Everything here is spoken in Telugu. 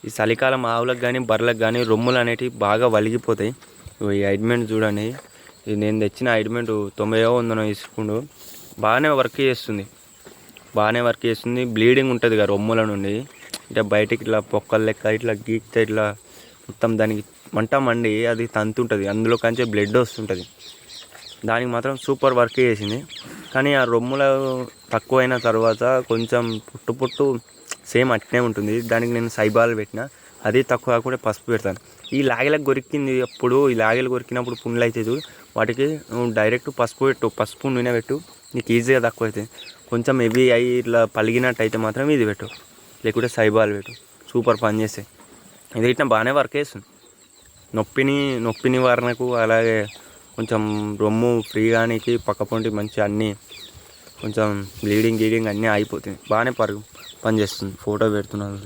ఈ చలికాలం ఆవులకు కానీ బర్రెలకు కానీ రొమ్ములు అనేటివి బాగా వలిగిపోతాయి. ఈ ఆయింట్మెంట్ చూడండి, ఇది నేను తెచ్చిన ఆయింట్మెంట్ 90 తీసుకుండు. బాగానే వర్క్ చేస్తుంది. బ్లీడింగ్ ఉంటుంది కదా రొమ్ముల నుండి, అంటే బయటికి ఇట్లా పొక్కల లెక్క ఇట్లా గీక్తే ఇట్లా మొత్తం దానికి మండి అది తంతుంటుంది, అందులో కంచే బ్లడ్ వస్తుంటుంది. దానికి మాత్రం సూపర్ వర్క్ చేసింది. కానీ ఆ రొమ్ములు తక్కువైన తర్వాత కొంచెం పుట్టు సేమ్ అట్నే ఉంటుంది. దానికి నేను సైబాల్ పెట్టిన, అది తక్కువ కాకుండా పసుపు పెడతాను. ఈ లాగలకు కొరికినప్పుడు పుండ్లు అయితే చూడు, వాటికి నువ్వు డైరెక్ట్ పసుపు పెట్టు, పసుపు నూనె పెట్టు, నీకు ఈజీగా తక్కువ అవుతుంది. కొంచెం హెవీ అయ్యి ఇట్లా పలిగినట్టు అయితే మాత్రం ఇది పెట్టు, లేకుంటే సైబాల్ పెట్టు, సూపర్ పని చేస్తాయి. ఇది ఇట్లా బాగానే వర్క్ చేస్తుంది. నొప్పి నివారణకు, అలాగే కొంచెం రొమ్ము ఫ్రీగానికి పక్కపొంటి మంచి అన్నీ కొంచెం బ్లీడింగ్ అన్నీ అయిపోతుంది. బాగానే పని చేస్తుంది. ఫోటో పెడుతున్నాను.